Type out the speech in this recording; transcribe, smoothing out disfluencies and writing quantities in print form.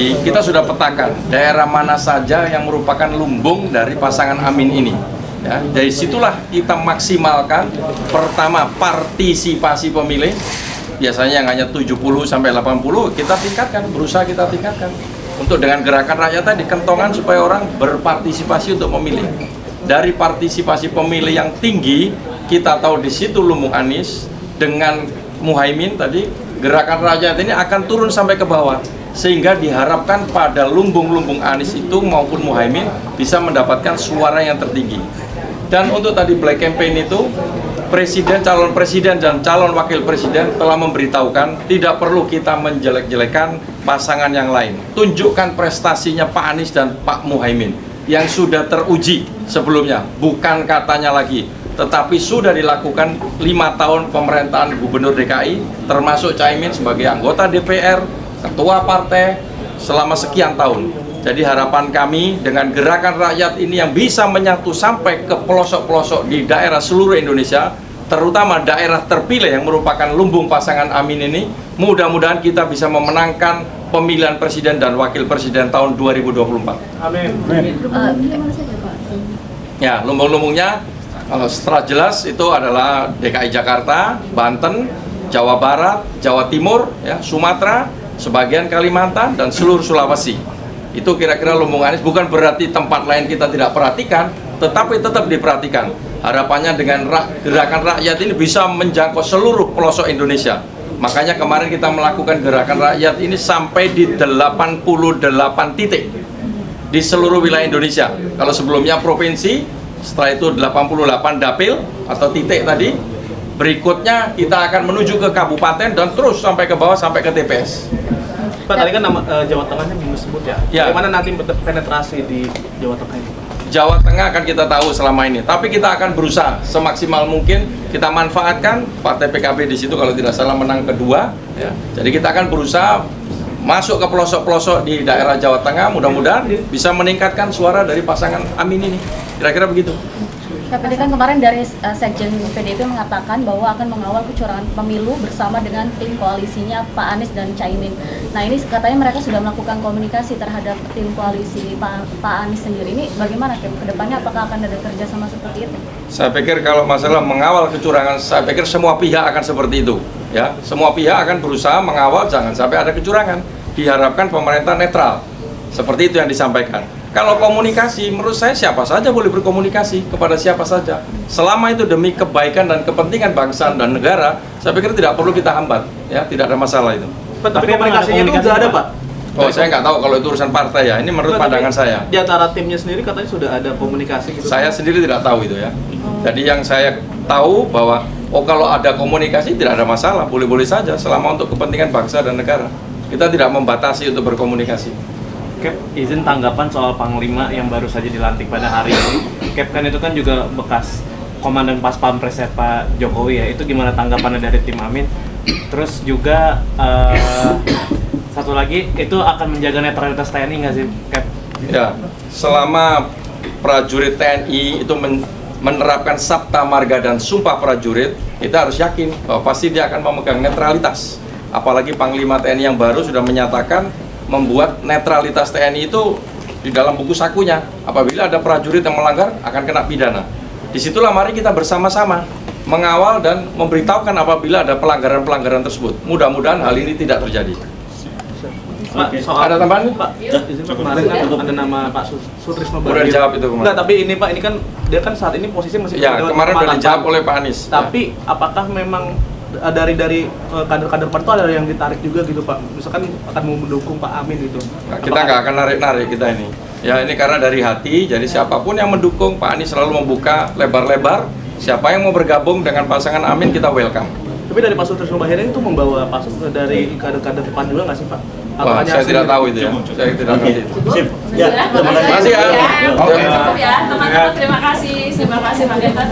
Kita sudah petakan daerah mana saja yang merupakan lumbung dari pasangan Amin ini. Ya, dari situlah kita maksimalkan pertama partisipasi pemilih. Biasanya yang hanya 70 sampai 80 kita tingkatkan, berusaha kita tingkatkan. Untuk dengan gerakan rakyat tadi kentongan supaya orang berpartisipasi untuk memilih. Dari partisipasi pemilih yang tinggi, kita tahu di situ lumbung Anies dengan Muhaimin tadi, gerakan rakyat ini akan turun sampai ke bawah. Sehingga diharapkan pada lumbung-lumbung Anies itu maupun Muhaimin bisa mendapatkan suara yang tertinggi. Dan untuk tadi black campaign itu, calon presiden dan calon wakil presiden telah memberitahukan tidak perlu kita menjelek-jelekan pasangan yang lain. Tunjukkan prestasinya Pak Anies dan Pak Muhaimin yang sudah teruji sebelumnya, bukan katanya lagi, tetapi sudah dilakukan 5 tahun pemerintahan Gubernur DKI, termasuk Caimin sebagai anggota DPR, ketua partai selama sekian tahun. Jadi harapan kami dengan gerakan rakyat ini yang bisa menyatu sampai ke pelosok-pelosok di daerah seluruh Indonesia, terutama daerah terpilih yang merupakan lumbung pasangan Amin ini, mudah-mudahan kita bisa memenangkan pemilihan presiden dan wakil presiden tahun 2024. Amin. Ya, lumbung-lumbungnya setelah jelas itu adalah DKI Jakarta, Banten, Jawa Barat, Jawa Timur, ya, Sumatera, sebagian Kalimantan, dan seluruh Sulawesi. Itu kira-kira lumbung Anies. Bukan berarti tempat lain kita tidak perhatikan, tetapi tetap diperhatikan. Harapannya dengan gerakan rakyat ini bisa menjangkau seluruh pelosok Indonesia. Makanya kemarin kita melakukan gerakan rakyat ini sampai di 88 titik di seluruh wilayah Indonesia. Kalau sebelumnya provinsi, setelah itu 88 dapil atau titik tadi. Berikutnya kita akan menuju ke kabupaten dan terus sampai ke bawah sampai ke TPS. Pak, tadi kan nama Jawa Tengahnya belum disebut ya. Bagaimana nanti penetrasi di Jawa Tengah itu? Jawa Tengah akan kita tahu selama ini, tapi kita akan berusaha semaksimal mungkin kita manfaatkan partai PKB di situ kalau tidak salah menang kedua. Ya. Jadi kita akan berusaha masuk ke pelosok-pelosok di daerah Jawa Tengah, mudah-mudahan bisa meningkatkan suara dari pasangan Amin ini. Kira-kira begitu. Tapi kan kemarin dari Sekjen PDIP mengatakan bahwa akan mengawal kecurangan pemilu bersama dengan tim koalisinya Pak Anies dan Caimin. Nah ini katanya mereka sudah melakukan komunikasi terhadap tim koalisi Pak Anies sendiri. Ini bagaimana ke depannya, apakah akan ada kerjasama seperti itu? Saya pikir kalau masalah mengawal kecurangan, saya pikir semua pihak akan seperti itu. Ya, semua pihak akan berusaha mengawal jangan sampai ada kecurangan. Diharapkan pemerintah netral. Seperti itu yang disampaikan. Kalau komunikasi, menurut saya siapa saja boleh berkomunikasi kepada siapa saja. Selama itu demi kebaikan dan kepentingan bangsa dan negara, saya pikir tidak perlu kita hambat. Ya, tidak ada masalah itu. Tapi komunikasinya itu sudah ada, Pak? Oh, saya nggak tahu kalau itu urusan partai ya. Ini menurut pandangan saya. Di antara timnya sendiri katanya sudah ada komunikasi gitu. Saya sendiri tidak tahu itu ya. Jadi yang saya tahu bahwa kalau ada komunikasi tidak ada masalah, boleh-boleh saja selama untuk kepentingan bangsa dan negara. Kita tidak membatasi untuk berkomunikasi. Cap, izin tanggapan soal Panglima yang baru saja dilantik pada hari ini. Cap kan itu kan juga bekas komandan pas Pampres Pak Jokowi ya. Itu gimana tanggapannya dari tim Amin? Terus juga satu lagi, itu akan menjaga netralitas TNI nggak sih, Cap? Ya, selama prajurit TNI itu menerapkan Sabta Marga dan Sumpah Prajurit, kita harus yakin bahwa pasti dia akan memegang netralitas. Apalagi Panglima TNI yang baru sudah menyatakan membuat netralitas TNI itu di dalam buku sakunya. Apabila ada prajurit yang melanggar, akan kena pidana. Disitulah mari kita bersama-sama mengawal dan memberitahukan apabila ada pelanggaran-pelanggaran tersebut. Mudah-mudahan hal ini tidak terjadi. Pak, soal ada tambahan? Pak, izin Pak, kemarin kan ada nama Pak Sutrisno Bambang. Udah dijawab itu kemarin. Enggak, tapi ini Pak, ini kan dia kan saat ini posisi masih ya, kemarin udah dijawab oleh Pak Anies. Tapi ya, apakah memang dari kader-kader PAN itu ada yang ditarik juga gitu Pak? Misalkan akan mendukung Pak Amin gitu. Nah, kita nggak akan narik-narik kita ini. Ya ini karena dari hati, jadi siapapun yang mendukung Pak Anies selalu membuka lebar-lebar. Siapa yang mau bergabung dengan pasangan Amin kita welcome. Tapi dari Pak Sutrisno Bambang itu membawa pasuk dari kader-kader PAN juga nggak sih Pak? Wah, saya tidak tahu itu ya. Saya tidak ngerti itu. Sip. Ya, terima kasih. Terima kasih ya. Oke. Cukup ya, teman-teman terima kasih. Terima kasih Pak Genta.